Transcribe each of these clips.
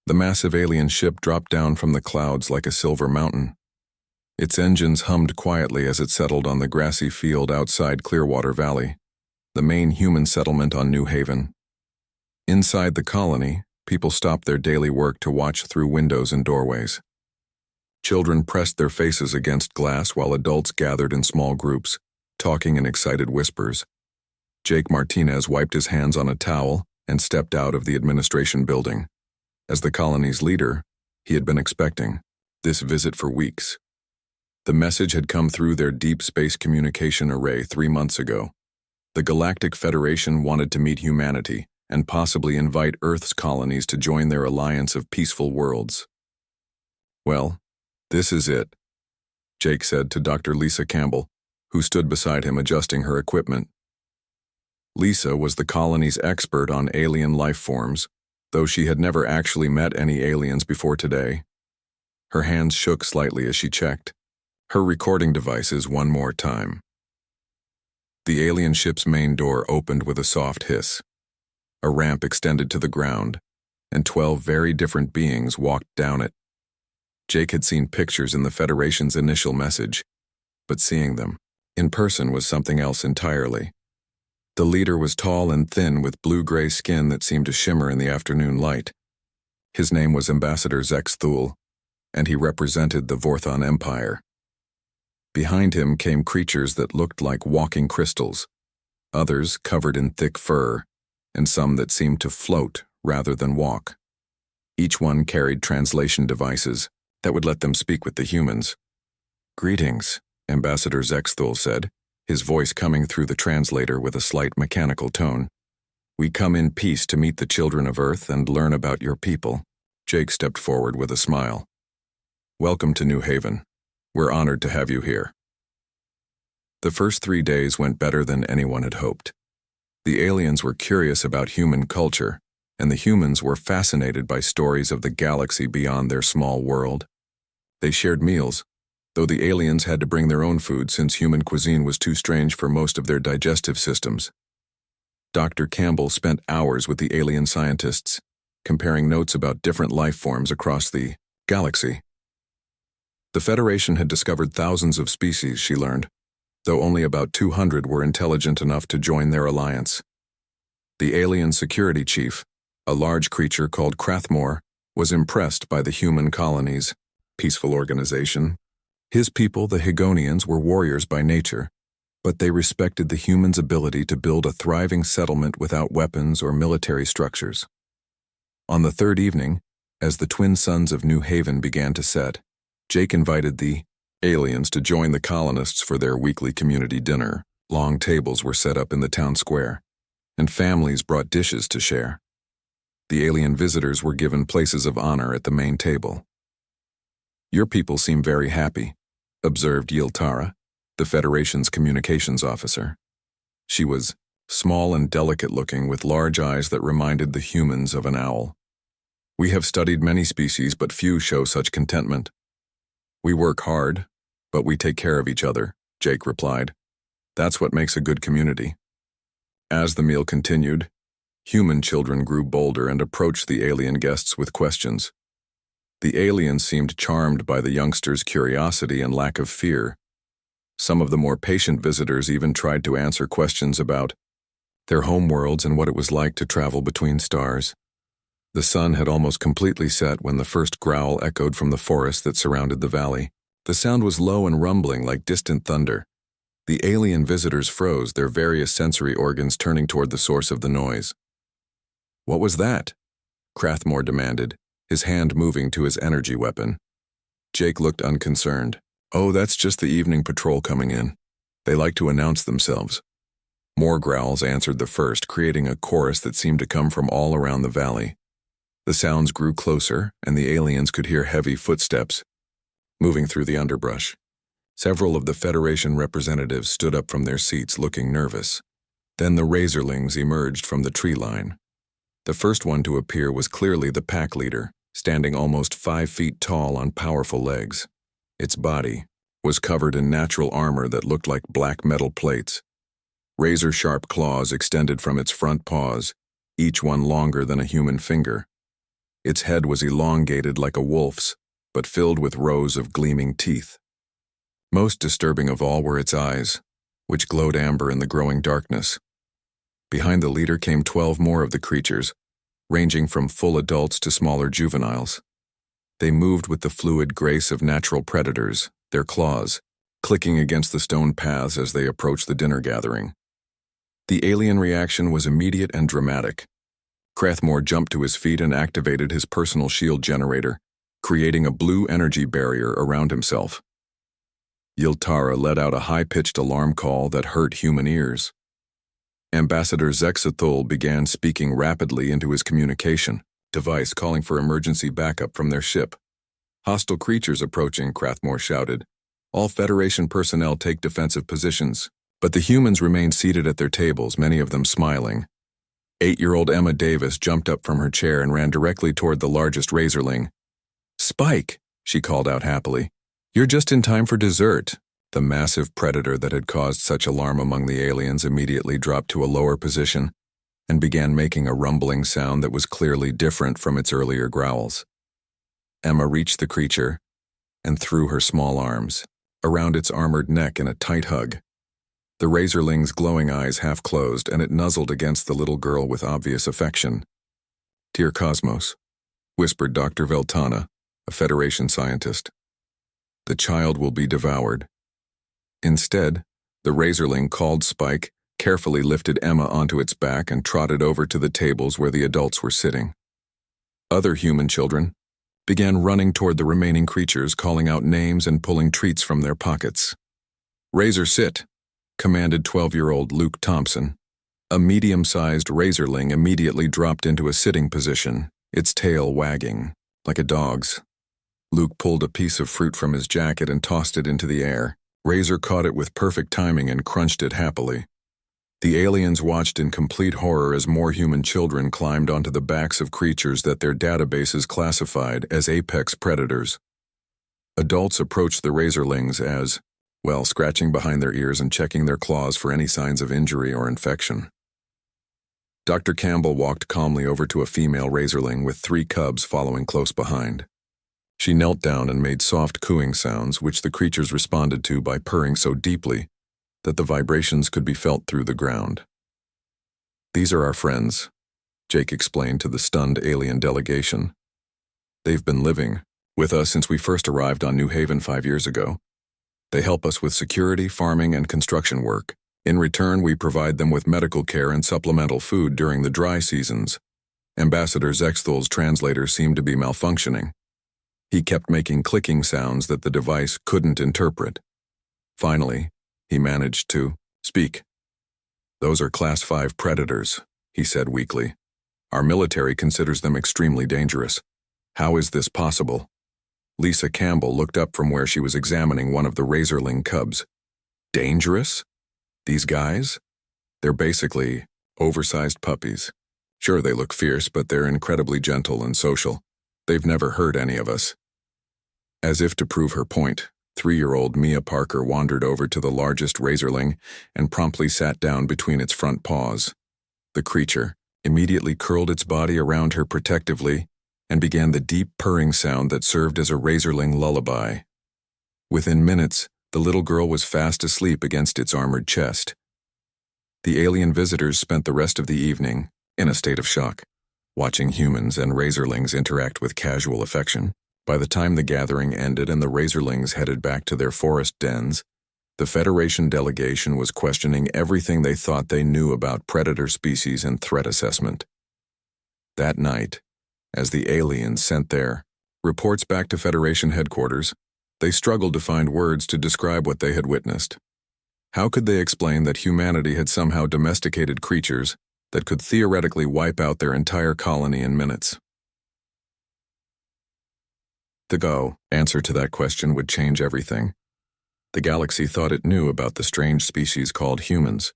The massive alien ship dropped down from the clouds like a silver mountain. Its engines hummed quietly as it settled on the grassy field outside Clearwater Valley, the main human settlement on New Haven. Inside the colony, people stopped their daily work to watch through windows and doorways. Children pressed their faces against glass while adults gathered in small groups, talking in excited whispers. Jake Martinez wiped his hands on a towel and stepped out of the administration building. As the colony's leader, he had been expecting this visit for weeks. The message had come through their deep space communication array 3 months ago. The Galactic Federation wanted to meet humanity and possibly invite Earth's colonies to join their alliance of peaceful worlds. "Well, this is it," Jake said to Dr. Lisa Campbell, who stood beside him adjusting her equipment. Lisa was the colony's expert on alien life forms, though she had never actually met any aliens before today. Her hands shook slightly as she checked her recording devices one more time. The alien ship's main door opened with a soft hiss. A ramp extended to the ground, and 12 very different beings walked down it. Jake had seen pictures in the Federation's initial message, but seeing them in person was something else entirely. The leader was tall and thin with blue-gray skin that seemed to shimmer in the afternoon light. His name was Ambassador Zex Thule, and he represented the Vorthon Empire. Behind him came creatures that looked like walking crystals, others covered in thick fur, and some that seemed to float rather than walk. Each one carried translation devices that would let them speak with the humans. "Greetings," Ambassador Zex Thule said, his voice coming through the translator with a slight mechanical tone. "We come in peace to meet the children of Earth and learn about your people." Jake stepped forward with a smile. "Welcome to New Haven. We're honored to have you here." The first 3 days went better than anyone had hoped. The aliens were curious about human culture, and the humans were fascinated by stories of the galaxy beyond their small world. They shared meals, though the aliens had to bring their own food since human cuisine was too strange for most of their digestive systems. Dr. Campbell spent hours with the alien scientists, comparing notes about different life forms across the galaxy. The Federation had discovered thousands of species, she learned, though only about 200 were intelligent enough to join their alliance. The alien security chief, a large creature called Krathmore, was impressed by the human colony's peaceful organization. His people, the Hegonians, were warriors by nature, but they respected the humans' ability to build a thriving settlement without weapons or military structures. On the third evening, as the twin suns of New Haven began to set, Jake invited the aliens to join the colonists for their weekly community dinner. Long tables were set up in the town square, and families brought dishes to share. The alien visitors were given places of honor at the main table. "Your people seem very happy," observed Yiltara, the Federation's communications officer. She was small and delicate-looking with large eyes that reminded the humans of an owl. "We have studied many species, but few show such contentment. We work hard, but we take care of each other," Jake replied. "That's what makes a good community." As the meal continued, human children grew bolder and approached the alien guests with questions. The aliens seemed charmed by the youngsters' curiosity and lack of fear. Some of the more patient visitors even tried to answer questions about their homeworlds and what it was like to travel between stars. The sun had almost completely set when the first growl echoed from the forest that surrounded the valley. The sound was low and rumbling like distant thunder. The alien visitors froze, their various sensory organs turning toward the source of the noise. "What was that?" Krathmore demanded, his hand moving to his energy weapon. Jake looked unconcerned. "Oh, that's just the evening patrol coming in. They like to announce themselves." More growls answered the first, creating a chorus that seemed to come from all around the valley. The sounds grew closer, and the aliens could hear heavy footsteps moving through the underbrush. Several of the Federation representatives stood up from their seats looking nervous. Then the Razorlings emerged from the tree line. The first one to appear was clearly the pack leader, standing almost 5 feet tall on powerful legs. Its body was covered in natural armor that looked like black metal plates. Razor-sharp claws extended from its front paws, each one longer than a human finger. Its head was elongated like a wolf's, but filled with rows of gleaming teeth. Most disturbing of all were its eyes, which glowed amber in the growing darkness. Behind the leader came 12 more of the creatures, ranging from full adults to smaller juveniles. They moved with the fluid grace of natural predators, their claws clicking against the stone paths as they approached the dinner gathering. The alien reaction was immediate and dramatic. Krathmore jumped to his feet and activated his personal shield generator, creating a blue energy barrier around himself. Yiltara let out a high-pitched alarm call that hurt human ears. Ambassador Zexathul began speaking rapidly into his communication device, calling for emergency backup from their ship. "Hostile creatures approaching," Krathmore shouted. "All Federation personnel take defensive positions." But the humans remained seated at their tables, many of them smiling. 8-year-old Emma Davis jumped up from her chair and ran directly toward the largest razorling. "Spike," she called out happily. "You're just in time for dessert." The massive predator that had caused such alarm among the aliens immediately dropped to a lower position and began making a rumbling sound that was clearly different from its earlier growls. Emma reached the creature and threw her small arms around its armored neck in a tight hug. The razorling's glowing eyes half closed, and it nuzzled against the little girl with obvious affection. "Dear Cosmos," whispered Dr. Veltana, a Federation scientist. "The child will be devoured." Instead, the razorling called Spike, carefully lifted Emma onto its back and trotted over to the tables where the adults were sitting. Other human children began running toward the remaining creatures, calling out names and pulling treats from their pockets. "Razor, sit," commanded 12-year-old Luke Thompson. A medium-sized razorling immediately dropped into a sitting position, its tail wagging, like a dog's. Luke pulled a piece of fruit from his jacket and tossed it into the air. Razor caught it with perfect timing and crunched it happily. The aliens watched in complete horror as more human children climbed onto the backs of creatures that their databases classified as apex predators. Adults approached the razorlings as, well, scratching behind their ears and checking their claws for any signs of injury or infection. Dr. Campbell walked calmly over to a female razorling with 3 cubs following close behind. She knelt down and made soft cooing sounds, which the creatures responded to by purring so deeply that the vibrations could be felt through the ground. "These are our friends," Jake explained to the stunned alien delegation. "They've been living with us since we first arrived on New Haven 5 years ago. They help us with security, farming, and construction work. In return, we provide them with medical care and supplemental food during the dry seasons." Ambassador Zexthul's translator seemed to be malfunctioning. He kept making clicking sounds that the device couldn't interpret. Finally, he managed to speak. "Those are Class 5 predators," he said weakly. "Our military considers them extremely dangerous. How is this possible?" Lisa Campbell looked up from where she was examining one of the razorling cubs. "Dangerous? These guys? They're basically oversized puppies. Sure, they look fierce, but they're incredibly gentle and social. They've never hurt any of us." As if to prove her point, 3-year-old Mia Parker wandered over to the largest razorling and promptly sat down between its front paws. The creature immediately curled its body around her protectively and began the deep purring sound that served as a razorling lullaby. Within minutes, the little girl was fast asleep against its armored chest. The alien visitors spent the rest of the evening in a state of shock, watching humans and razorlings interact with casual affection. By the time the gathering ended and the razorlings headed back to their forest dens, the Federation delegation was questioning everything they thought they knew about predator species and threat assessment. That night, as the aliens sent their reports back to Federation headquarters, they struggled to find words to describe what they had witnessed. How could they explain that humanity had somehow domesticated creatures that could theoretically wipe out their entire colony in minutes? The answer to that question would change everything. The galaxy thought it knew about the strange species called humans.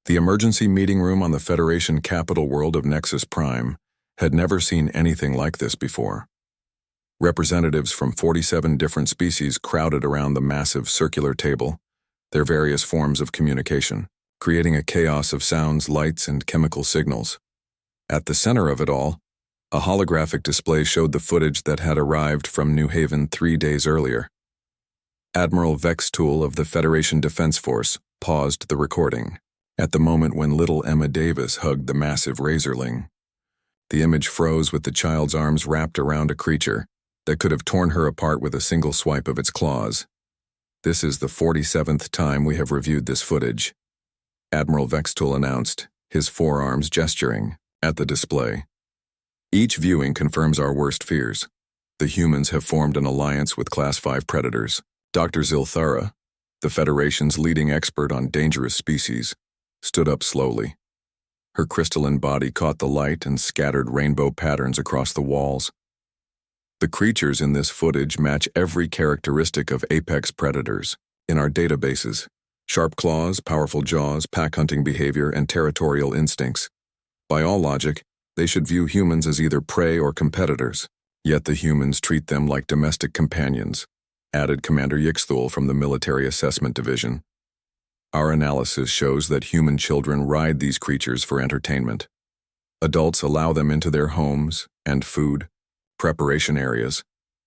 The emergency meeting room on the Federation capital world of Nexus Prime had never seen anything like this before. Representatives from 47 different species crowded around the massive circular table, their various forms of communication, creating a chaos of sounds, lights, and chemical signals. At the center of it all, A holographic display showed the footage that had arrived from New Haven 3 days earlier. Admiral Vextool of the Federation Defense Force paused the recording at the moment when little Emma Davis hugged the massive razorling. The image froze with the child's arms wrapped around a creature that could have torn her apart with a single swipe of its claws. "This is the 47th time we have reviewed this footage," Admiral Vextool announced, his forearms gesturing at the display. "Each viewing confirms our worst fears. The humans have formed an alliance with Class 5 predators." Dr. Zilthara, the Federation's leading expert on dangerous species, stood up slowly. Her crystalline body caught the light and scattered rainbow patterns across the walls. "The creatures in this footage match every characteristic of apex predators in our databases: sharp claws, powerful jaws, pack-hunting behavior, and territorial instincts. By all logic, they should view humans as either prey or competitors. Yet the humans treat them like domestic companions," added Commander Yixthul from the Military Assessment Division. "Our analysis shows that human children ride these creatures for entertainment. Adults allow them into their homes and food preparation areas.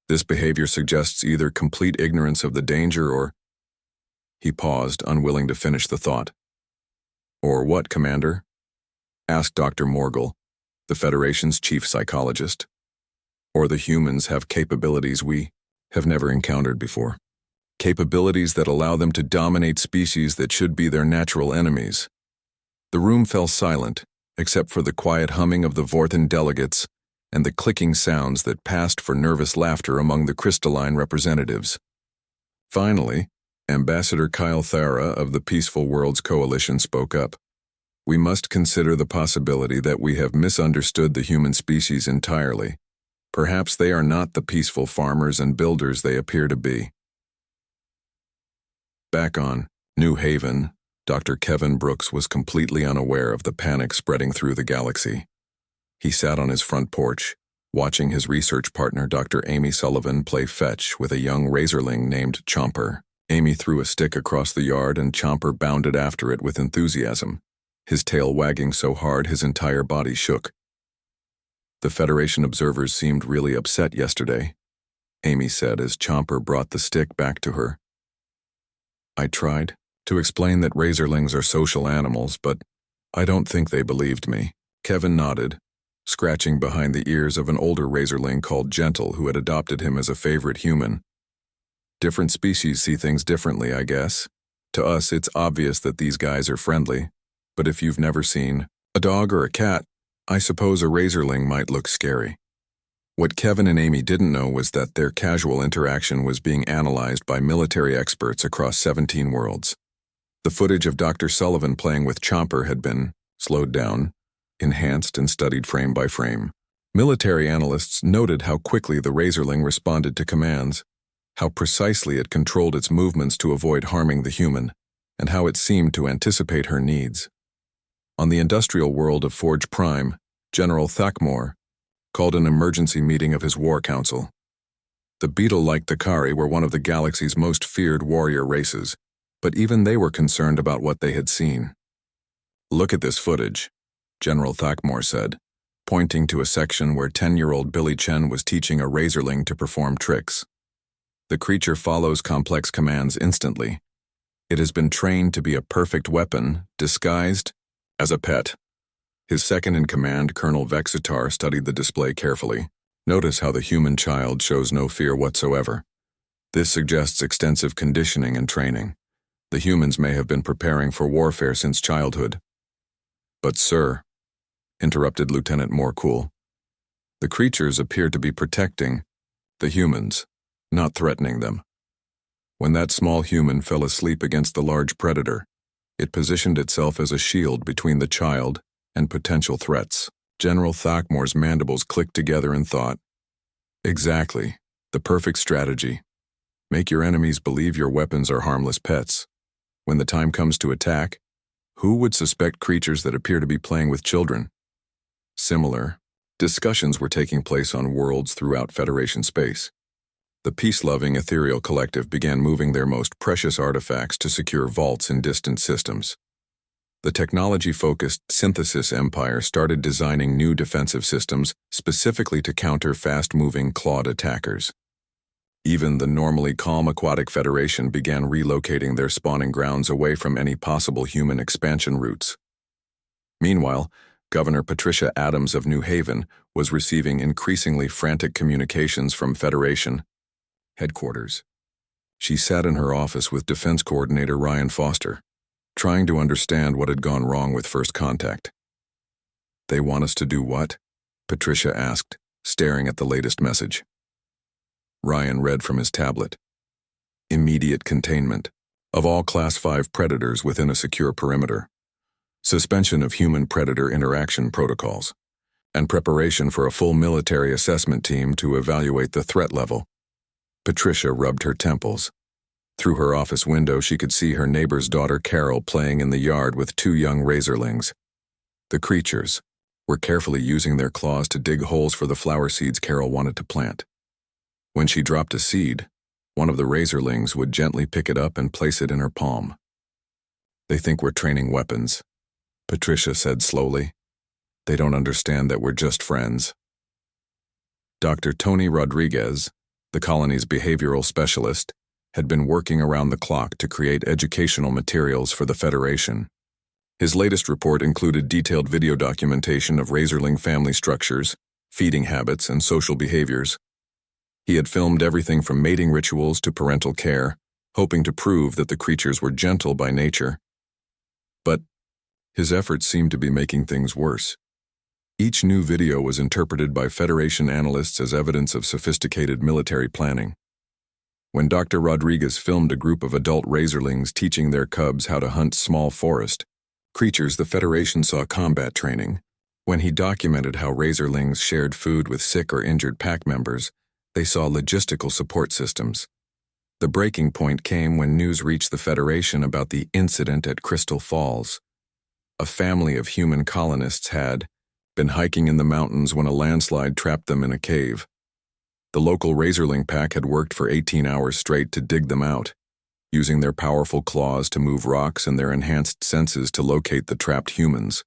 This behavior suggests either complete ignorance of the danger or—" He paused, unwilling to finish the thought. "Or what, Commander?" asked Dr. Morgul, the Federation's chief psychologist. "Or the humans have capabilities we have never encountered before. Capabilities that allow them to dominate species that should be their natural enemies." The room fell silent, except for the quiet humming of the Vorthan delegates and the clicking sounds that passed for nervous laughter among the crystalline representatives. Finally, Ambassador Kyle Thara of the Peaceful Worlds Coalition spoke up. "We must consider the possibility that we have misunderstood the human species entirely. Perhaps they are not the peaceful farmers and builders they appear to be." Back on New Haven, Dr. Kevin Brooks was completely unaware of the panic spreading through the galaxy. He sat on his front porch, watching his research partner Dr. Amy Sullivan play fetch with a young razorling named Chomper. Amy threw a stick across the yard and Chomper bounded after it with enthusiasm, his tail wagging so hard his entire body shook. "The Federation observers seemed really upset yesterday," Amy said as Chomper brought the stick back to her. "I tried to explain that razorlings are social animals, but I don't think they believed me." Kevin nodded, scratching behind the ears of an older razorling called Gentle who had adopted him as a favorite human. "Different species see things differently, I guess. To us, it's obvious that these guys are friendly, but if you've never seen a dog or a cat, I suppose a razorling might look scary." What Kevin and Amy didn't know was that their casual interaction was being analyzed by military experts across 17 worlds. The footage of Dr. Sullivan playing with Chomper had been slowed down, enhanced, and studied frame by frame. Military analysts noted how quickly the razorling responded to commands, how precisely it controlled its movements to avoid harming the human, and how it seemed to anticipate her needs. On the industrial world of Forge Prime, General Thakmor called an emergency meeting of his war council. The beetle-like Thakari were one of the galaxy's most feared warrior races, but even they were concerned about what they had seen. "Look at this footage," General Thakmor said, pointing to a section where 10-year-old Billy Chen was teaching a razorling to perform tricks. "The creature follows complex commands instantly. It has been trained to be a perfect weapon, disguised as a pet." His second-in-command, Colonel Vexitar, studied the display carefully. "Notice how the human child shows no fear whatsoever. This suggests extensive conditioning and training. The humans may have been preparing for warfare since childhood." "But sir," interrupted Lieutenant Morcool, "the creatures appear to be protecting the humans, not threatening them. When that small human fell asleep against the large predator, it positioned itself as a shield between the child and potential threats." General Thakmor's mandibles clicked together in thought. "Exactly. The perfect strategy. Make your enemies believe your weapons are harmless pets. When the time comes to attack, who would suspect creatures that appear to be playing with children?" Similar discussions were taking place on worlds throughout Federation space. The peace-loving ethereal collective began moving their most precious artifacts to secure vaults in distant systems. The technology-focused synthesis empire started designing new defensive systems specifically to counter fast-moving clawed attackers. Even the normally calm Aquatic Federation began relocating their spawning grounds away from any possible human expansion routes. Meanwhile, Governor Patricia Adams of New Haven was receiving increasingly frantic communications from Federation headquarters. She sat in her office with Defense Coordinator Ryan Foster, trying to understand what had gone wrong with First Contact. "They want us to do what?" Patricia asked, staring at the latest message. Ryan read from his tablet. "Immediate containment of all Class 5 predators within a secure perimeter. Suspension of human-predator interaction protocols, and preparation for a full military assessment team to evaluate the threat level." Patricia rubbed her temples. Through her office window, she could see her neighbor's daughter Carol playing in the yard with two young razorlings. The creatures were carefully using their claws to dig holes for the flower seeds Carol wanted to plant. When she dropped a seed, one of the razorlings would gently pick it up and place it in her palm. "They think we're training weapons," Patricia said slowly. "They don't understand that we're just friends." Dr. Tony Rodriguez, the colony's behavioral specialist, had been working around the clock to create educational materials for the Federation. His latest report included detailed video documentation of razorling family structures, feeding habits, and social behaviors. He had filmed everything from mating rituals to parental care, hoping to prove that the creatures were gentle by nature. But his efforts seemed to be making things worse. Each new video was interpreted by Federation analysts as evidence of sophisticated military planning. When Dr. Rodriguez filmed a group of adult razorlings teaching their cubs how to hunt small forest creatures, the Federation saw combat training. When he documented how razorlings shared food with sick or injured pack members, they saw logistical support systems. The breaking point came when news reached the Federation about the incident at Crystal Falls. A family of human colonists had been hiking in the mountains when a landslide trapped them in a cave. The local razorling pack had worked for 18 hours straight to dig them out, using their powerful claws to move rocks and their enhanced senses to locate the trapped humans.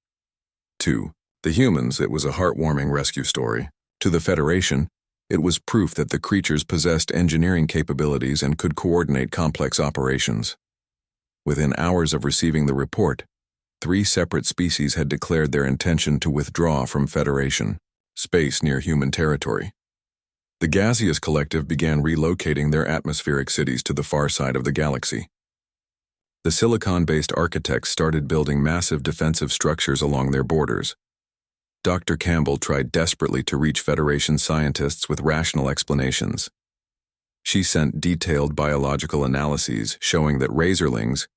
To the humans, it was a heartwarming rescue story. To the Federation, it was proof that the creatures possessed engineering capabilities and could coordinate complex operations. Within hours of receiving the report, 3 separate species had declared their intention to withdraw from Federation space near human territory. The gaseous collective began relocating their atmospheric cities to the far side of the galaxy. The silicon-based architects started building massive defensive structures along their borders. Dr. Campbell tried desperately to reach Federation scientists with rational explanations. She sent detailed biological analyses showing that razorlings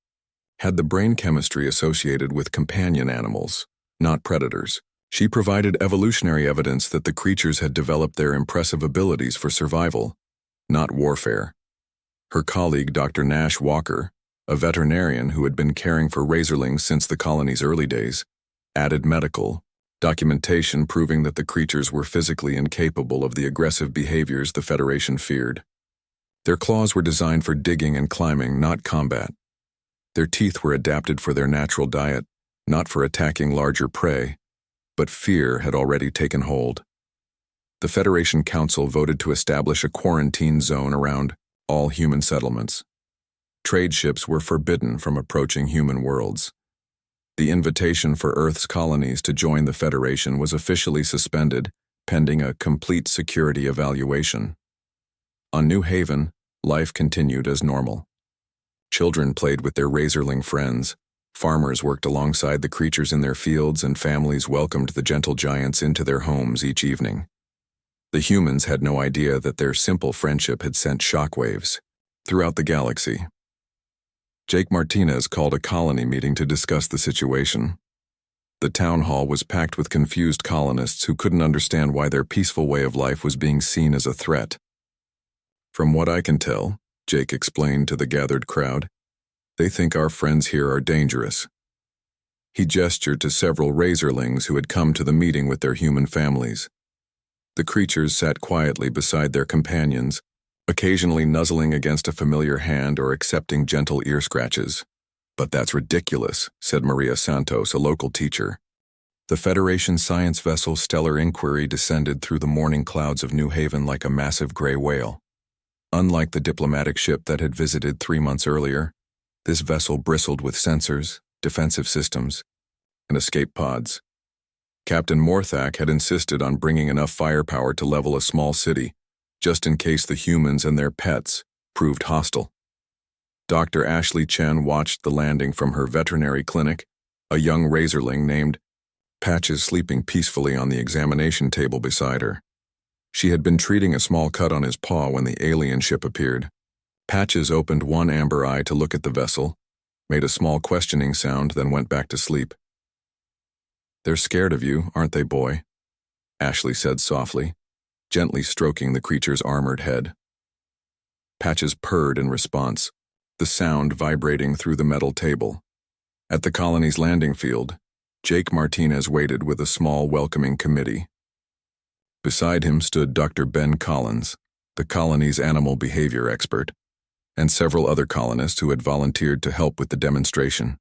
had the brain chemistry associated with companion animals, not predators. She provided evolutionary evidence that the creatures had developed their impressive abilities for survival, not warfare. Her colleague, Dr. Nash Walker, a veterinarian who had been caring for razorlings since the colony's early days, added medical documentation proving that the creatures were physically incapable of the aggressive behaviors the Federation feared. Their claws were designed for digging and climbing, not combat. Their teeth were adapted for their natural diet, not for attacking larger prey. But fear had already taken hold. The Federation Council voted to establish a quarantine zone around all human settlements. Trade ships were forbidden from approaching human worlds. The invitation for Earth's colonies to join the Federation was officially suspended, pending a complete security evaluation. On New Haven, life continued as normal. Children played with their razorling friends. Farmers worked alongside the creatures in their fields, and families welcomed the gentle giants into their homes each evening. The humans had no idea that their simple friendship had sent shockwaves throughout the galaxy. Jake Martinez called a colony meeting to discuss the situation. The town hall was packed with confused colonists who couldn't understand why their peaceful way of life was being seen as a threat. "From what I can tell," Jake explained to the gathered crowd, "they think our friends here are dangerous." He gestured to several razorlings who had come to the meeting with their human families. The creatures sat quietly beside their companions, occasionally nuzzling against a familiar hand or accepting gentle ear scratches. "But that's ridiculous," said Maria Santos, a local teacher. The Federation science vessel Stellar Inquiry descended through the morning clouds of New Haven like a massive gray whale. Unlike the diplomatic ship that had visited 3 months earlier, this vessel bristled with sensors, defensive systems, and escape pods. Captain Morthak had insisted on bringing enough firepower to level a small city, just in case the humans and their pets proved hostile. Dr. Ashley Chen watched the landing from her veterinary clinic, a young razorling named Patches sleeping peacefully on the examination table beside her. She had been treating a small cut on his paw when the alien ship appeared. Patches opened one amber eye to look at the vessel, made a small questioning sound, then went back to sleep. "They're scared of you, aren't they, boy?" Ashley said softly, gently stroking the creature's armored head. Patches purred in response, the sound vibrating through the metal table. At the colony's landing field, Jake Martinez waited with a small welcoming committee. Beside him stood Dr. Ben Collins, the colony's animal behavior expert, and several other colonists who had volunteered to help with the demonstration.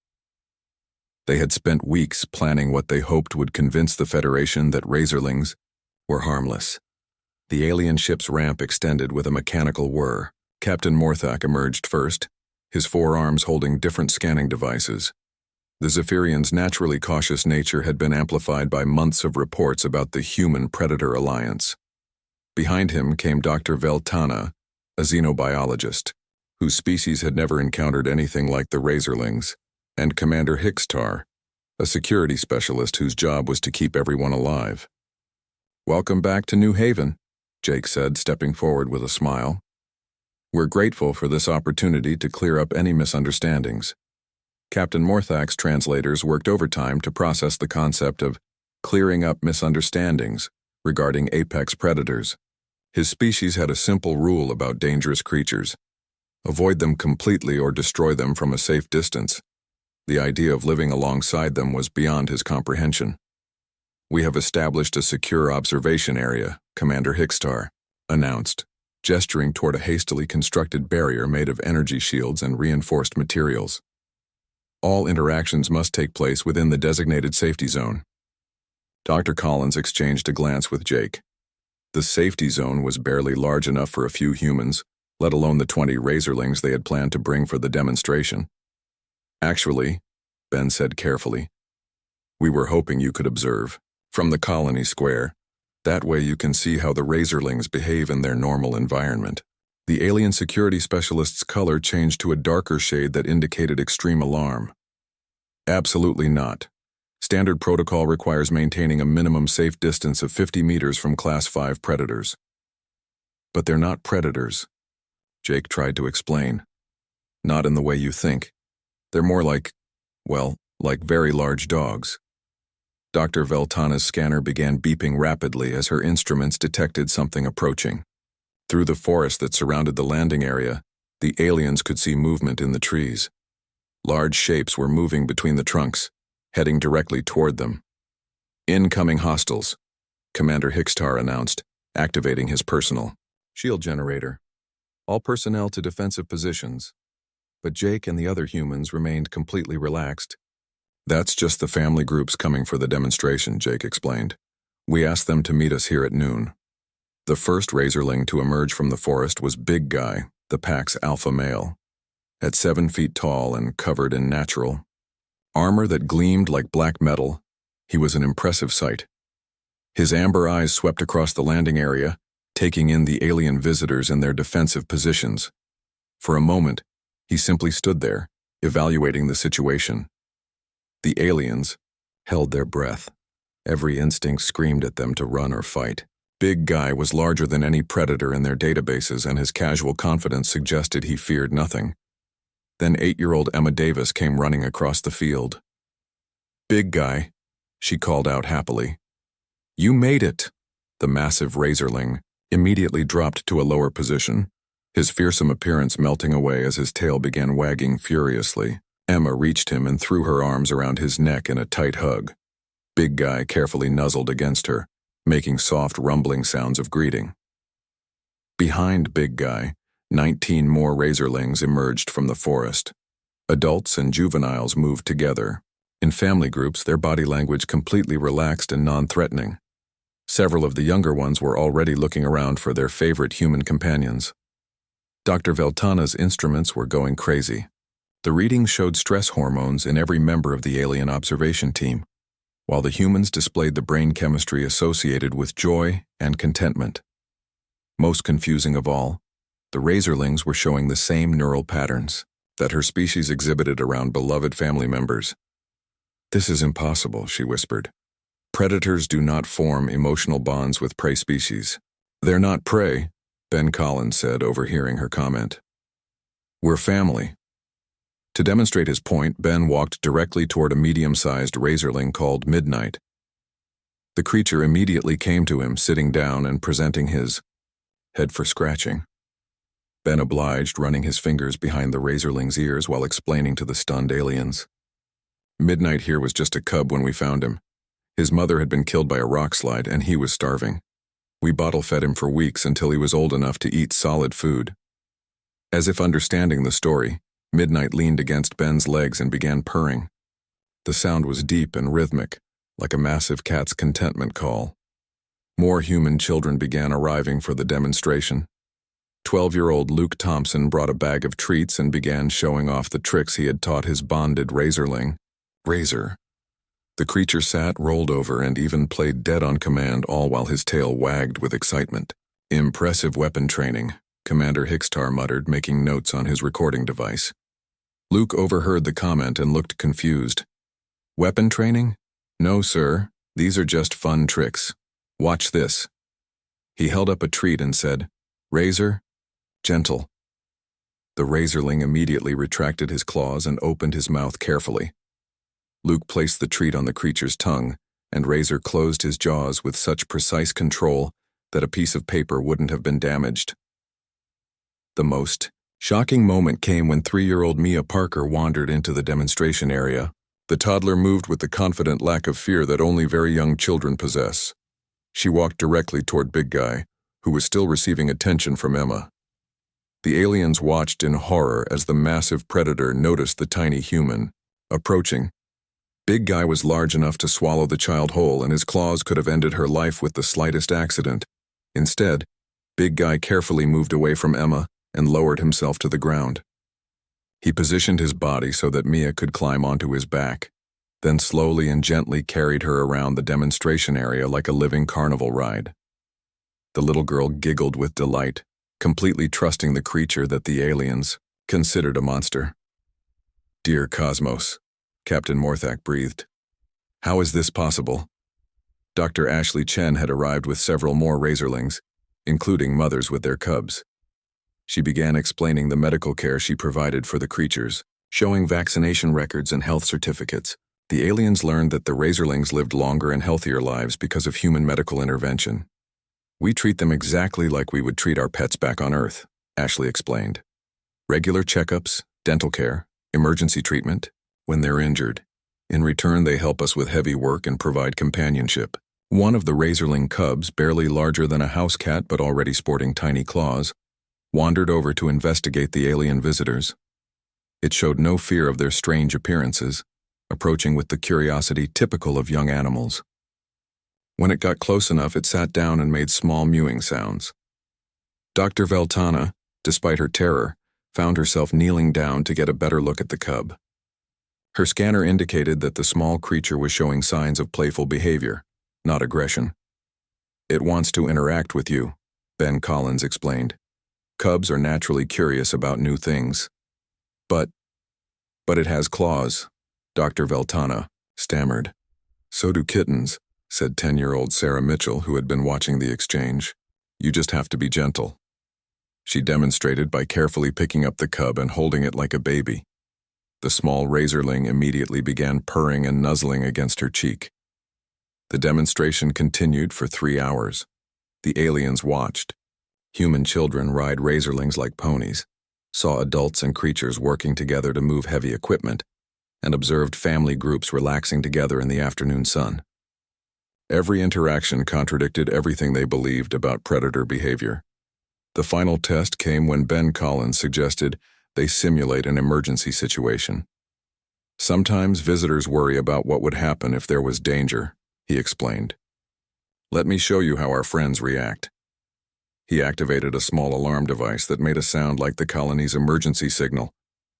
They had spent weeks planning what they hoped would convince the Federation that razorlings were harmless. The alien ship's ramp extended with a mechanical whir. Captain Morthak emerged first, his 4 arms holding different scanning devices. The Zephyrian's naturally cautious nature had been amplified by months of reports about the human-predator alliance. Behind him came Dr. Veltana, a xenobiologist, whose species had never encountered anything like the razorlings, and Commander Hickstar, a security specialist whose job was to keep everyone alive. "Welcome back to New Haven," Jake said, stepping forward with a smile. "We're grateful for this opportunity to clear up any misunderstandings." Captain Morthak's translators worked overtime to process the concept of clearing up misunderstandings regarding apex predators. His species had a simple rule about dangerous creatures: avoid them completely or destroy them from a safe distance. The idea of living alongside them was beyond his comprehension. "We have established a secure observation area," Commander Hickstar announced, gesturing toward a hastily constructed barrier made of energy shields and reinforced materials. "All interactions must take place within the designated safety zone." Dr. Collins exchanged a glance with Jake. The safety zone was barely large enough for a few humans, let alone the 20 razorlings they had planned to bring for the demonstration. "Actually," Ben said carefully, "we were hoping you could observe from the colony square. That way you can see how the razorlings behave in their normal environment." The alien security specialist's color changed to a darker shade that indicated extreme alarm. "Absolutely not. Standard protocol requires maintaining a minimum safe distance of 50 meters from Class 5 predators." "But they're not predators," Jake tried to explain. "Not in the way you think. They're more like very large dogs." Dr. Veltana's scanner began beeping rapidly as her instruments detected something approaching. Through the forest that surrounded the landing area, the aliens could see movement in the trees. Large shapes were moving between the trunks, heading directly toward them. "Incoming hostiles," Commander Hickstar announced, activating his personal shield generator. All personnel to defensive positions. But Jake and the other humans remained completely relaxed. "That's just the family groups coming for the demonstration," Jake explained. "We asked them to meet us here at noon." The first razorling to emerge from the forest was Big Guy, the pack's alpha male. At 7 feet tall and covered in natural armor that gleamed like black metal, he was an impressive sight. His amber eyes swept across the landing area, taking in the alien visitors in their defensive positions. For a moment, he simply stood there, evaluating the situation. The aliens held their breath. Every instinct screamed at them to run or fight. Big Guy was larger than any predator in their databases, and his casual confidence suggested he feared nothing. Then 8-year-old Emma Davis came running across the field. "Big Guy," she called out happily. "You made it!" The massive razorling immediately dropped to a lower position, his fearsome appearance melting away as his tail began wagging furiously. Emma reached him and threw her arms around his neck in a tight hug. Big Guy carefully nuzzled against her, making soft rumbling sounds of greeting. Behind Big Guy, 19 more razorlings emerged from the forest. Adults and juveniles moved together. In family groups, their body language completely relaxed and non-threatening. Several of the younger ones were already looking around for their favorite human companions. Dr. Veltana's instruments were going crazy. The readings showed stress hormones in every member of the alien observation team, while the humans displayed the brain chemistry associated with joy and contentment. Most confusing of all, the razorlings were showing the same neural patterns that her species exhibited around beloved family members. "This is impossible," she whispered. "Predators do not form emotional bonds with prey species." "They're not prey," Ben Collins said, overhearing her comment. "We're family." To demonstrate his point, Ben walked directly toward a medium-sized razorling called Midnight. The creature immediately came to him, sitting down and presenting his head for scratching. Ben obliged, running his fingers behind the razorling's ears while explaining to the stunned aliens. "Midnight here was just a cub when we found him. His mother had been killed by a rock slide and he was starving. We bottle-fed him for weeks until he was old enough to eat solid food." As if understanding the story, Midnight leaned against Ben's legs and began purring. The sound was deep and rhythmic, like a massive cat's contentment call. More human children began arriving for the demonstration. 12-year-old Luke Thompson brought a bag of treats and began showing off the tricks he had taught his bonded razorling, Razor. The creature sat, rolled over, and even played dead on command, all while his tail wagged with excitement. "Impressive weapon training," Commander Hickstar muttered, making notes on his recording device. Luke overheard the comment and looked confused. "Weapon training? No, sir. These are just fun tricks. Watch this." He held up a treat and said, "Razor, gentle." The razorling immediately retracted his claws and opened his mouth carefully. Luke placed the treat on the creature's tongue, and Razor closed his jaws with such precise control that a piece of paper wouldn't have been damaged. The most shocking moment came when 3-year-old Mia Parker wandered into the demonstration area. The toddler moved with the confident lack of fear that only very young children possess. She walked directly toward Big Guy, who was still receiving attention from Emma. The aliens watched in horror as the massive predator noticed the tiny human approaching. Big Guy was large enough to swallow the child whole, and his claws could have ended her life with the slightest accident. Instead, Big Guy carefully moved away from Emma and lowered himself to the ground. He positioned his body so that Mia could climb onto his back, then slowly and gently carried her around the demonstration area like a living carnival ride. The little girl giggled with delight, completely trusting the creature that the aliens considered a monster. "Dear Cosmos," Captain Morthak breathed. "How is this possible?" Dr. Ashley Chen had arrived with several more razorlings, including mothers with their cubs. She began explaining the medical care she provided for the creatures, showing vaccination records and health certificates. The aliens learned that the razorlings lived longer and healthier lives because of human medical intervention. "We treat them exactly like we would treat our pets back on Earth," Ashley explained. "Regular checkups, dental care, emergency treatment, when they're injured. In return, they help us with heavy work and provide companionship." One of the razorling cubs, barely larger than a house cat but already sporting tiny claws, wandered over to investigate the alien visitors. It showed no fear of their strange appearances, approaching with the curiosity typical of young animals. When it got close enough, it sat down and made small mewing sounds. Dr. Veltana, despite her terror, found herself kneeling down to get a better look at the cub. Her scanner indicated that the small creature was showing signs of playful behavior, not aggression. "It wants to interact with you," Ben Collins explained. "Cubs are naturally curious about new things. But it has claws," Dr. Veltana stammered. "So do kittens," said 10-year-old Sarah Mitchell, who had been watching the exchange. "You just have to be gentle." She demonstrated by carefully picking up the cub and holding it like a baby. The small razorling immediately began purring and nuzzling against her cheek. The demonstration continued for 3 hours. The aliens watched. Human children ride razorlings like ponies, saw adults and creatures working together to move heavy equipment, and observed family groups relaxing together in the afternoon sun. Every interaction contradicted everything they believed about predator behavior. The final test came when Ben Collins suggested They simulate an emergency situation. Sometimes visitors worry about what would happen if there was danger, he explained. Let me show you how our friends react. He activated a small alarm device that made a sound like the colony's emergency signal.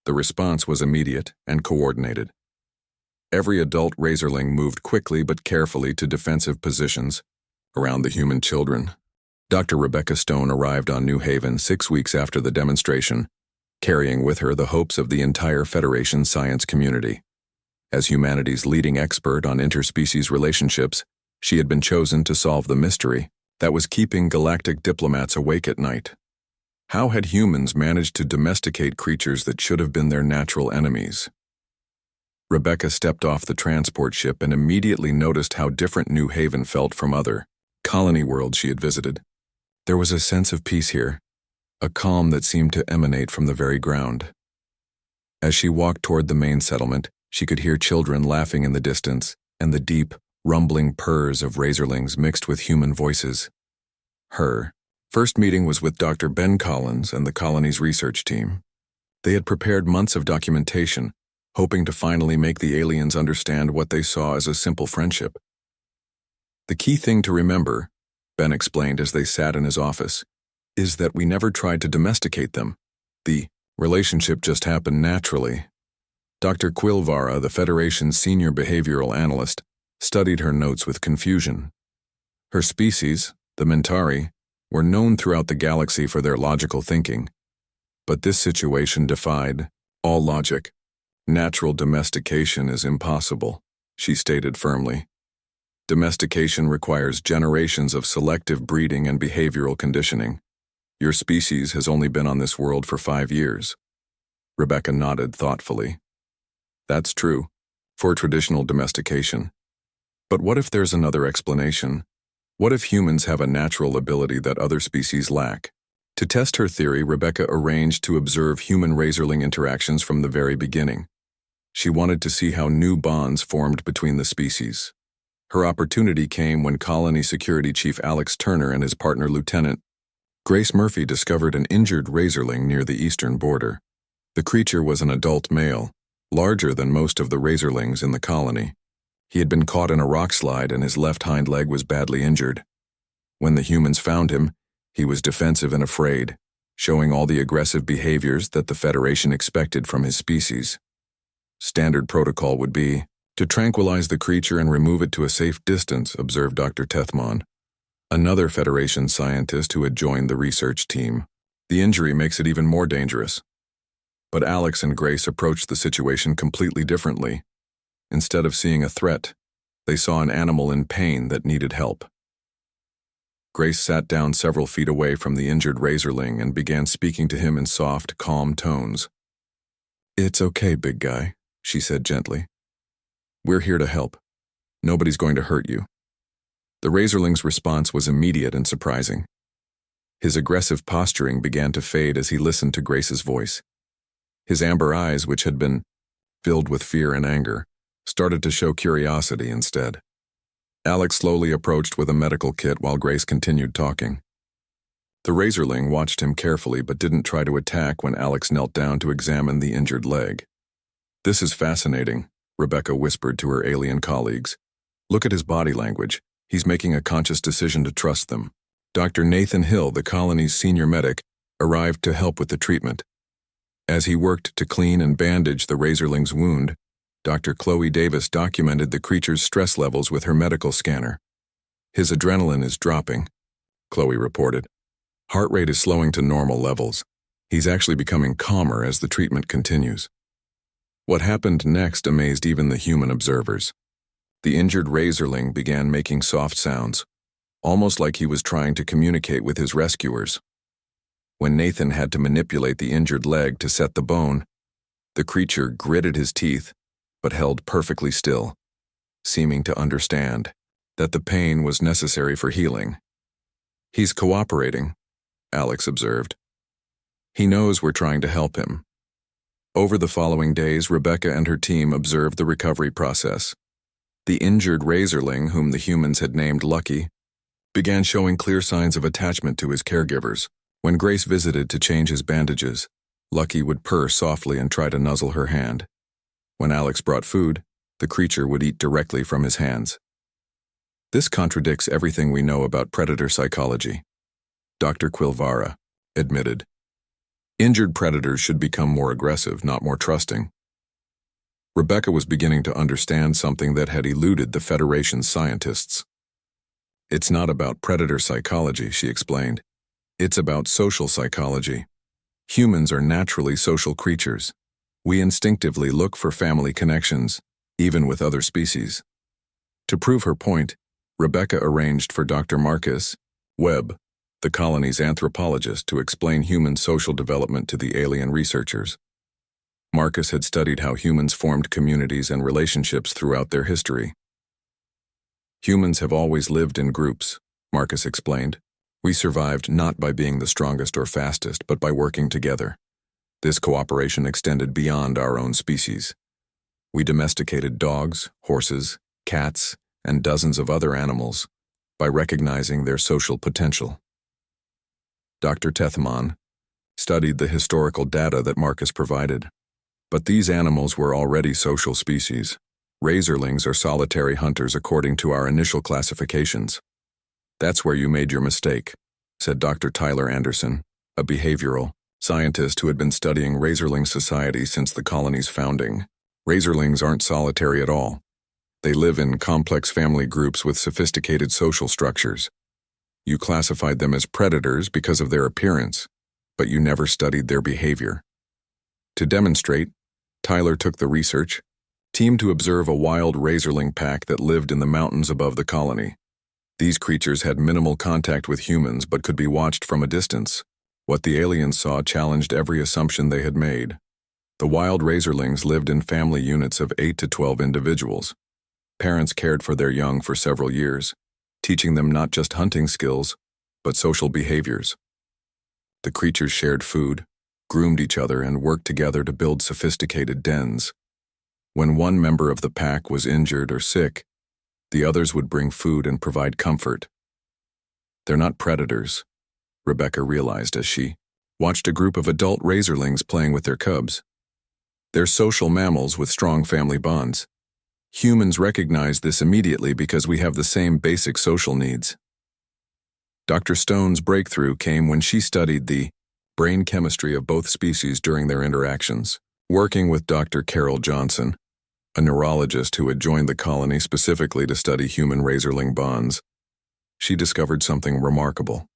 The response was immediate and coordinated. Every adult razorling moved quickly but carefully to defensive positions around the human children. Dr. Rebecca Stone arrived on New Haven 6 weeks after the demonstration, carrying with her the hopes of the entire Federation science community. As humanity's leading expert on interspecies relationships, she had been chosen to solve the mystery that was keeping galactic diplomats awake at night. How had humans managed to domesticate creatures that should have been their natural enemies? Rebecca stepped off the transport ship and immediately noticed how different New Haven felt from other colony worlds she had visited. There was a sense of peace here, a calm that seemed to emanate from the very ground. As she walked toward the main settlement, she could hear children laughing in the distance and the deep, rumbling purrs of razorlings mixed with human voices. Her first meeting was with Dr. Ben Collins and the colony's research team. They had prepared months of documentation, hoping to finally make the aliens understand what they saw as a simple friendship. The key thing to remember, Ben explained as they sat in his office, is that we never tried to domesticate them. The relationship just happened naturally. Dr. Quilvara, the Federation's senior behavioral analyst, studied her notes with confusion. Her species, the Mentari, were known throughout the galaxy for their logical thinking. But this situation defied all logic. Natural domestication is impossible, she stated firmly. Domestication requires generations of selective breeding and behavioral conditioning. Your species has only been on this world for 5 years. Rebecca nodded thoughtfully. That's true, for traditional domestication. But what if there's another explanation? What if humans have a natural ability that other species lack? To test her theory, Rebecca arranged to observe human razorling interactions from the very beginning. She wanted to see how new bonds formed between the species. Her opportunity came when Colony Security Chief Alex Turner and his partner Lieutenant Grace Murphy discovered an injured razorling near the eastern border. The creature was an adult male, larger than most of the razorlings in the colony. He had been caught in a rock slide and his left hind leg was badly injured. When the humans found him, he was defensive and afraid, showing all the aggressive behaviors that the Federation expected from his species. Standard protocol would be to tranquilize the creature and remove it to a safe distance, observed Dr. Tethmon, another Federation scientist who had joined the research team. The injury makes it even more dangerous. But Alex and Grace approached the situation completely differently. Instead of seeing a threat, they saw an animal in pain that needed help. Grace sat down several feet away from the injured razorling and began speaking to him in soft, calm tones. "It's okay, big guy," she said gently. "We're here to help. Nobody's going to hurt you." The razorling's response was immediate and surprising. His aggressive posturing began to fade as he listened to Grace's voice. His amber eyes, which had been filled with fear and anger, started to show curiosity instead. Alex slowly approached with a medical kit while Grace continued talking. The razorling watched him carefully but didn't try to attack when Alex knelt down to examine the injured leg. "This is fascinating," Rebecca whispered to her alien colleagues. "Look at his body language. He's making a conscious decision to trust them." Dr. Nathan Hill, the colony's senior medic, arrived to help with the treatment. As he worked to clean and bandage the razorling's wound, Dr. Chloe Davis documented the creature's stress levels with her medical scanner. "His adrenaline is dropping," Chloe reported. "Heart rate is slowing to normal levels. He's actually becoming calmer as the treatment continues." What happened next amazed even the human observers. The injured razorling began making soft sounds, almost like he was trying to communicate with his rescuers. When Nathan had to manipulate the injured leg to set the bone, the creature gritted his teeth but held perfectly still, seeming to understand that the pain was necessary for healing. "He's cooperating," Alex observed. "He knows we're trying to help him." Over the following days, Rebecca and her team observed the recovery process. The injured razorling, whom the humans had named Lucky, began showing clear signs of attachment to his caregivers. When Grace visited to change his bandages, Lucky would purr softly and try to nuzzle her hand. When Alex brought food, the creature would eat directly from his hands. This contradicts everything we know about predator psychology, Dr. Quilvara admitted. Injured predators should become more aggressive, not more trusting. Rebecca was beginning to understand something that had eluded the Federation's scientists. It's not about predator psychology, she explained. It's about social psychology. Humans are naturally social creatures. We instinctively look for family connections, even with other species. To prove her point, Rebecca arranged for Dr. Marcus Webb, the colony's anthropologist, to explain human social development to the alien researchers. Marcus had studied how humans formed communities and relationships throughout their history. Humans have always lived in groups, Marcus explained. We survived not by being the strongest or fastest, but by working together. This cooperation extended beyond our own species. We domesticated dogs, horses, cats, and dozens of other animals by recognizing their social potential. Dr. Tethman studied the historical data that Marcus provided. But these animals were already social species. Razorlings are solitary hunters according to our initial classifications. That's where you made your mistake, said Dr. Tyler Anderson, a behavioral scientist who had been studying razorling society since the colony's founding. Razorlings aren't solitary at all. They live in complex family groups with sophisticated social structures. You classified them as predators because of their appearance, but you never studied their behavior. To demonstrate, Tyler took the research team to observe a wild razorling pack that lived in the mountains above the colony. These creatures had minimal contact with humans but could be watched from a distance. What the aliens saw challenged every assumption they had made. The wild razorlings lived in family units of 8 to 12 individuals. Parents cared for their young for several years, teaching them not just hunting skills, but social behaviors. The creatures shared food, groomed each other, and worked together to build sophisticated dens. When one member of the pack was injured or sick, the others would bring food and provide comfort. They're not predators, Rebecca realized as she watched a group of adult razorlings playing with their cubs. They're social mammals with strong family bonds. Humans recognize this immediately because we have the same basic social needs. Dr. Stone's breakthrough came when she studied the brain chemistry of both species during their interactions. Working with Dr. Carol Johnson, a neurologist who had joined the colony specifically to study human razorling bonds, she discovered something remarkable.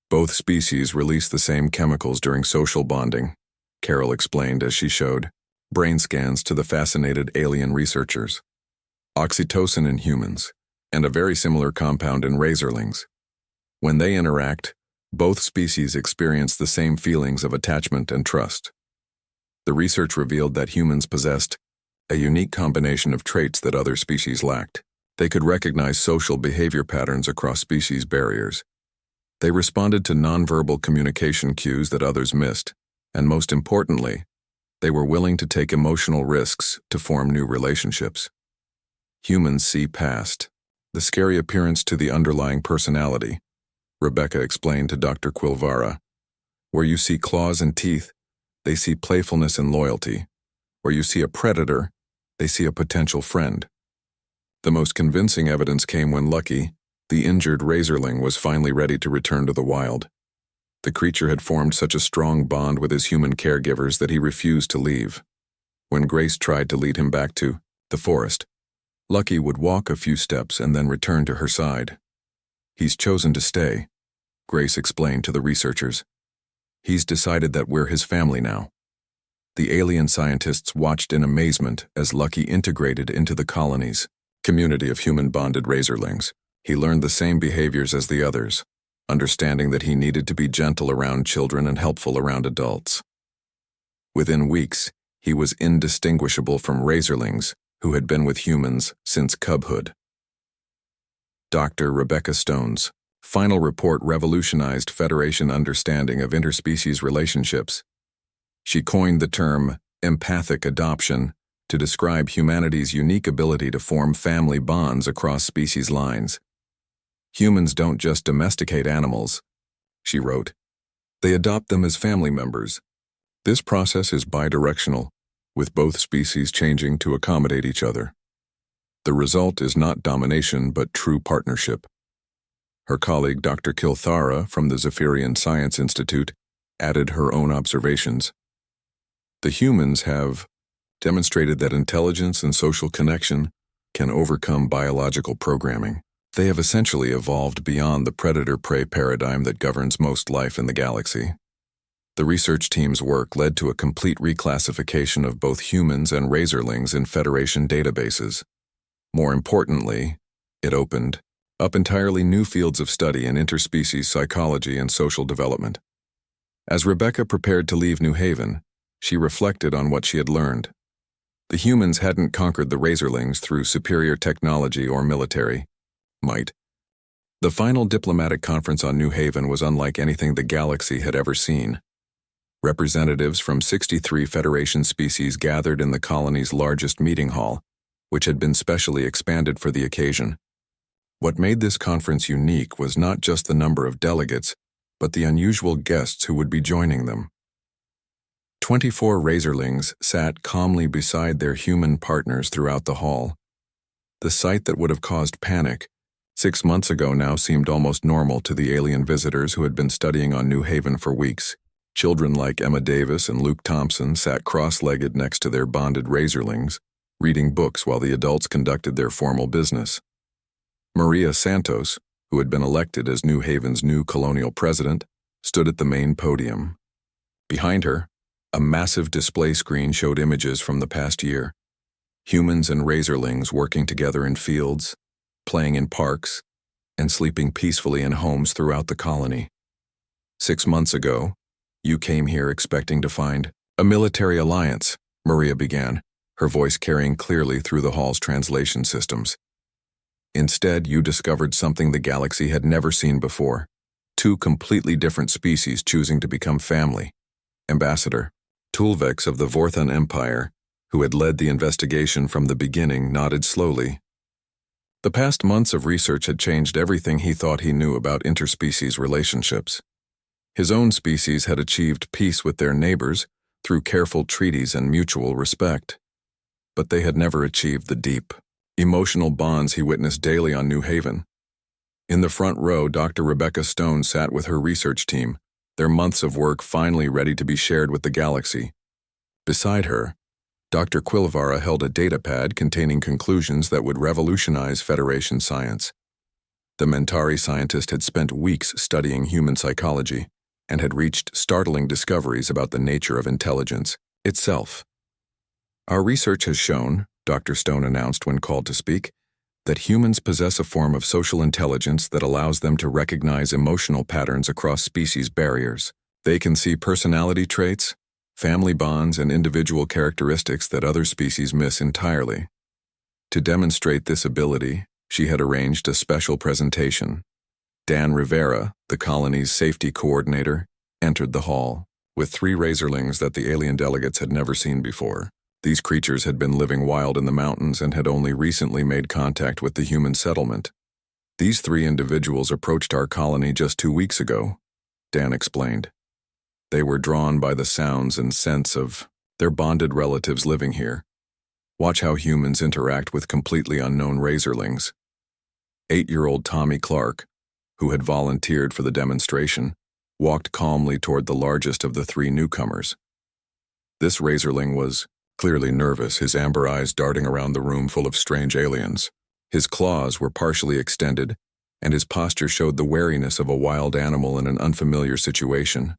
Both species release the same chemicals during social bonding, Carol explained as she showed brain scans to the fascinated alien researchers. Oxytocin in humans, and a very similar compound in razorlings. When they interact, both species experience the same feelings of attachment and trust. The research revealed that humans possessed a unique combination of traits that other species lacked. They could recognize social behavior patterns across species barriers. They responded to nonverbal communication cues that others missed, and most importantly, they were willing to take emotional risks to form new relationships. Humans see past the scary appearance to the underlying personality, Rebecca explained to Dr. Quilvara. Where you see claws and teeth, they see playfulness and loyalty. Where you see a predator, they see a potential friend. The most convincing evidence came when Lucky, the injured razorling, was finally ready to return to the wild. The creature had formed such a strong bond with his human caregivers that he refused to leave. When Grace tried to lead him back to the forest, Lucky would walk a few steps and then return to her side. He's chosen to stay, Grace explained to the researchers. He's decided that we're his family now. The alien scientists watched in amazement as Lucky integrated into the colony's community of human-bonded razorlings. He learned the same behaviors as the others, understanding that he needed to be gentle around children and helpful around adults. Within weeks, he was indistinguishable from razorlings who had been with humans since cubhood. Dr. Rebecca Stone's final report revolutionized Federation understanding of interspecies relationships. She coined the term empathic adoption to describe humanity's unique ability to form family bonds across species lines. Humans don't just domesticate animals, she wrote. They adopt them as family members. This process is bidirectional, with both species changing to accommodate each other. The result is not domination but true partnership. Her colleague Dr. Kilthara from the Zephyrian Science Institute added her own observations. The humans have demonstrated that intelligence and social connection can overcome biological programming. They have essentially evolved beyond the predator-prey paradigm that governs most life in the galaxy. The research team's work led to a complete reclassification of both humans and razorlings in Federation databases. More importantly, it opened up entirely new fields of study in interspecies psychology and social development. As Rebecca prepared to leave New Haven, she reflected on what she had learned. The humans hadn't conquered the razorlings through superior technology or military might. The final diplomatic conference on New Haven was unlike anything the galaxy had ever seen. Representatives from 63 Federation species gathered in the colony's largest meeting hall, which had been specially expanded for the occasion. What made this conference unique was not just the number of delegates, but the unusual guests who would be joining them. 24 razorlings sat calmly beside their human partners throughout the hall. The sight that would have caused panic 6 months ago now seemed almost normal to the alien visitors who had been studying on New Haven for weeks. Children like Emma Davis and Luke Thompson sat cross-legged next to their bonded razorlings, reading books while the adults conducted their formal business. Maria Santos, who had been elected as New Haven's new colonial president, stood at the main podium. Behind her, a massive display screen showed images from the past year. Humans and razorlings working together in fields, playing in parks, and sleeping peacefully in homes throughout the colony. 6 months ago, you came here expecting to find a military alliance, Maria began, her voice carrying clearly through the hall's translation systems. Instead, you discovered something the galaxy had never seen before. 2 completely different species choosing to become family. Ambassador Tulvex of the Vorthan Empire, who had led the investigation from the beginning, nodded slowly. The past months of research had changed everything he thought he knew about interspecies relationships. His own species had achieved peace with their neighbors through careful treaties and mutual respect. But they had never achieved the deep, emotional bonds he witnessed daily on New Haven. In the front row, Dr. Rebecca Stone sat with her research team, their months of work finally ready to be shared with the galaxy. Beside her, Dr. Quilvara held a datapad containing conclusions that would revolutionize Federation science. The Mentari scientist had spent weeks studying human psychology and had reached startling discoveries about the nature of intelligence itself. Our research has shown, Dr. Stone announced when called to speak, that humans possess a form of social intelligence that allows them to recognize emotional patterns across species barriers. They can see personality traits, family bonds, and individual characteristics that other species miss entirely. To demonstrate this ability, she had arranged a special presentation. Dan Rivera, the colony's safety coordinator, entered the hall, with 3 razorlings that the alien delegates had never seen before. These creatures had been living wild in the mountains and had only recently made contact with the human settlement. These 3 individuals approached our colony just 2 weeks ago, Dan explained. They were drawn by the sounds and scents of their bonded relatives living here. Watch how humans interact with completely unknown razorlings. 8-year-old Tommy Clark, who had volunteered for the demonstration, walked calmly toward the largest of the 3 newcomers. This razorling was clearly nervous, his amber eyes darting around the room full of strange aliens. His claws were partially extended, and his posture showed the wariness of a wild animal in an unfamiliar situation.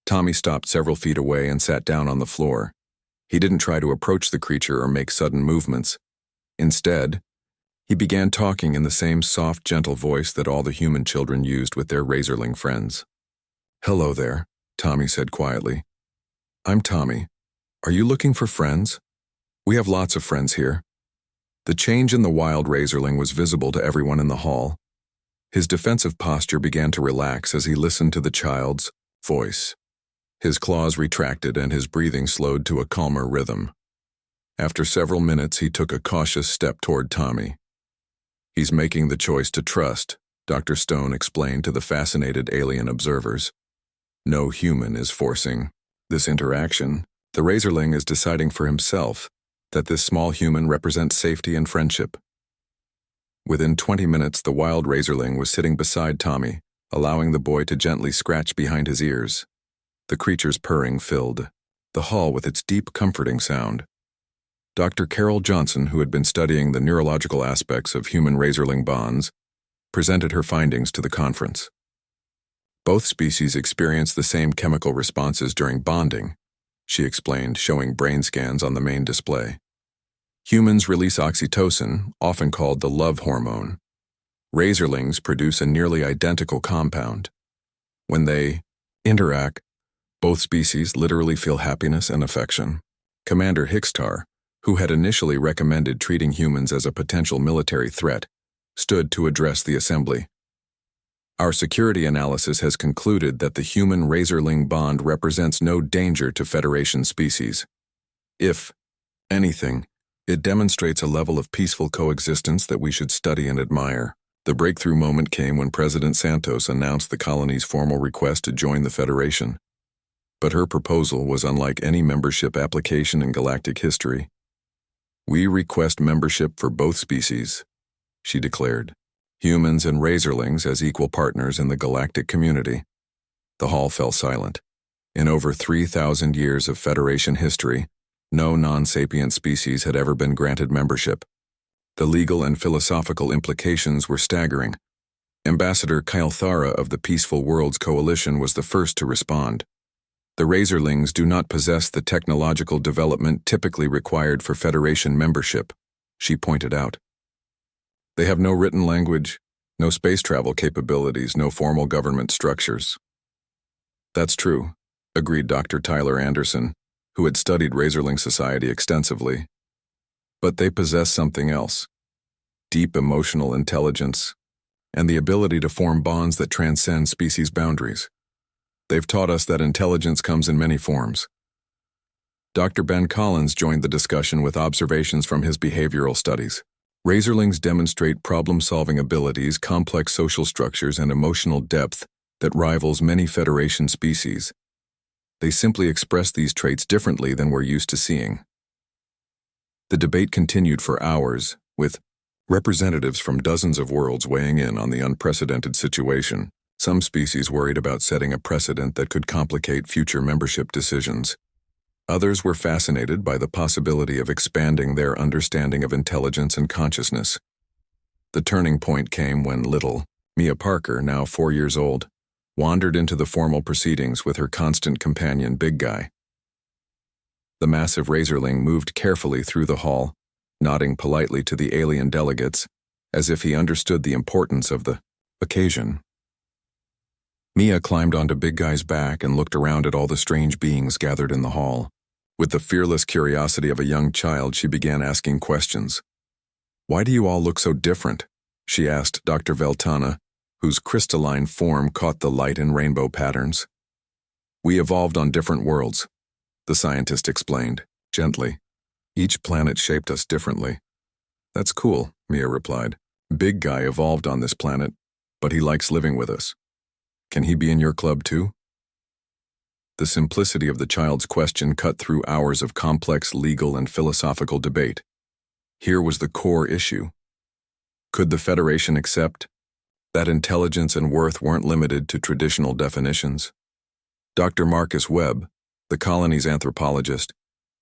Tommy stopped several feet away and sat down on the floor. He didn't try to approach the creature or make sudden movements. Instead, he began talking in the same soft, gentle voice that all the human children used with their razorling friends. "Hello there," Tommy said quietly. "I'm Tommy. Are you looking for friends? We have lots of friends here." The change in the wild razorling was visible to everyone in the hall. His defensive posture began to relax as he listened to the child's voice. His claws retracted and his breathing slowed to a calmer rhythm. After several minutes, he took a cautious step toward Tommy. "He's making the choice to trust," Dr. Stone explained to the fascinated alien observers. "No human is forcing This interaction, the Razorling is deciding for himself that this small human represents safety and friendship. Within 20 minutes, the wild Razorling was sitting beside Tommy, allowing the boy to gently scratch behind his ears. The creature's purring filled the hall with its deep, comforting sound. Dr. Carol Johnson, who had been studying the neurological aspects of human Razorling bonds, presented her findings to the conference. Both species experience the same chemical responses during bonding, she explained, showing brain scans on the main display. Humans release oxytocin, often called the love hormone. Razorlings produce a nearly identical compound. When they interact, both species literally feel happiness and affection. Commander Hickstar, who had initially recommended treating humans as a potential military threat, stood to address the assembly. Our security analysis has concluded that the human-Razorling bond represents no danger to Federation species. If anything, it demonstrates a level of peaceful coexistence that we should study and admire. The breakthrough moment came when President Santos announced the colony's formal request to join the Federation. But her proposal was unlike any membership application in galactic history. "We request membership for both species," she declared. "Humans and Razorlings as equal partners in the galactic community." The hall fell silent. In over 3,000 years of Federation history, no non-sapient species had ever been granted membership. The legal and philosophical implications were staggering. Ambassador Kylthara of the Peaceful Worlds Coalition was the first to respond. "The Razorlings do not possess the technological development typically required for Federation membership," she pointed out. "They have no written language, no space travel capabilities, no formal government structures." "That's true," agreed Dr. Tyler Anderson, who had studied Razorling society extensively. "But they possess something else: deep emotional intelligence and the ability to form bonds that transcend species boundaries. They've taught us that intelligence comes in many forms." Dr. Ben Collins joined the discussion with observations from his behavioral studies. Razorlings demonstrate problem-solving abilities, complex social structures, and emotional depth that rivals many Federation species. They simply express these traits differently than we're used to seeing. The debate continued for hours, with representatives from dozens of worlds weighing in on the unprecedented situation. Some species worried about setting a precedent that could complicate future membership decisions. Others were fascinated by the possibility of expanding their understanding of intelligence and consciousness. The turning point came when little Mia Parker, now 4 years old, wandered into the formal proceedings with her constant companion Big Guy. The massive Razorling moved carefully through the hall, nodding politely to the alien delegates, as if he understood the importance of the occasion. Mia climbed onto Big Guy's back and looked around at all the strange beings gathered in the hall. With the fearless curiosity of a young child, she began asking questions. "Why do you all look so different?" she asked Dr. Veltana, whose crystalline form caught the light in rainbow patterns. "We evolved on different worlds," the scientist explained, gently. "Each planet shaped us differently." "That's cool," Mia replied. "Big Guy evolved on this planet, but he likes living with us. Can he be in your club too?" The simplicity of the child's question cut through hours of complex legal and philosophical debate. Here was the core issue. Could the Federation accept that intelligence and worth weren't limited to traditional definitions? Dr. Marcus Webb, the colony's anthropologist,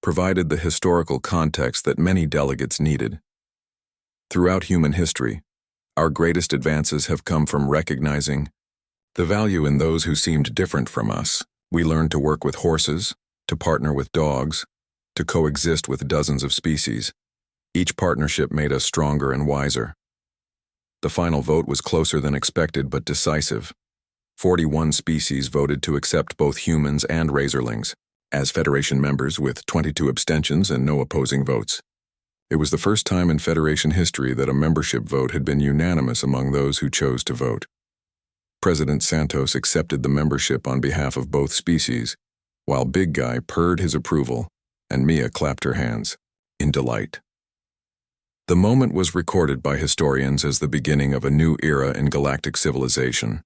provided the historical context that many delegates needed. Throughout human history, our greatest advances have come from recognizing the value in those who seemed different from us. We learned to work with horses, to partner with dogs, to coexist with dozens of species. Each partnership made us stronger and wiser. The final vote was closer than expected but decisive. 41 species voted to accept both humans and Razorlings as Federation members, with 22 abstentions and no opposing votes. It was the first time in Federation history that a membership vote had been unanimous among those who chose to vote. President Santos accepted the membership on behalf of both species, while Big Guy purred his approval and Mia clapped her hands in delight. The moment was recorded by historians as the beginning of a new era in galactic civilization.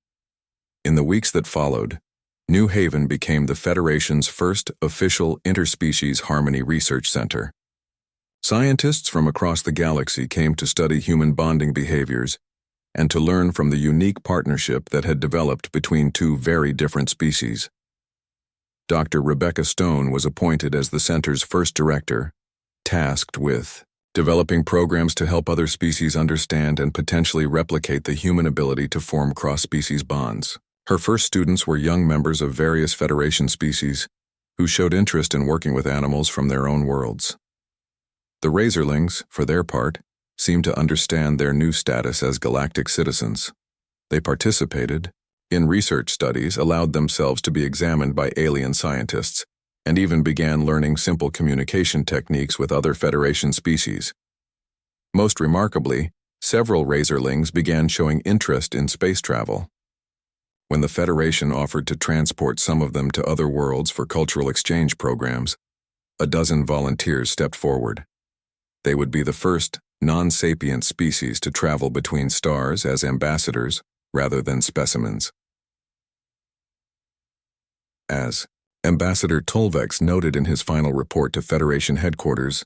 In the weeks that followed, New Haven became the Federation's first official interspecies harmony research center. Scientists from across the galaxy came to study human bonding behaviors and to learn from the unique partnership that had developed between two very different species. Dr. Rebecca Stone was appointed as the center's first director, tasked with developing programs to help other species understand and potentially replicate the human ability to form cross-species bonds. Her first students were young members of various Federation species who showed interest in working with animals from their own worlds. The Razorlings, for their part, seemed to understand their new status as galactic citizens. They participated in research studies, allowed themselves to be examined by alien scientists, and even began learning simple communication techniques with other Federation species. Most remarkably, several Razorlings began showing interest in space travel. When the Federation offered to transport some of them to other worlds for cultural exchange programs, a dozen volunteers stepped forward. They would be the first non-sapient species to travel between stars as ambassadors rather than specimens. As Ambassador Tolvex noted in his final report to Federation headquarters,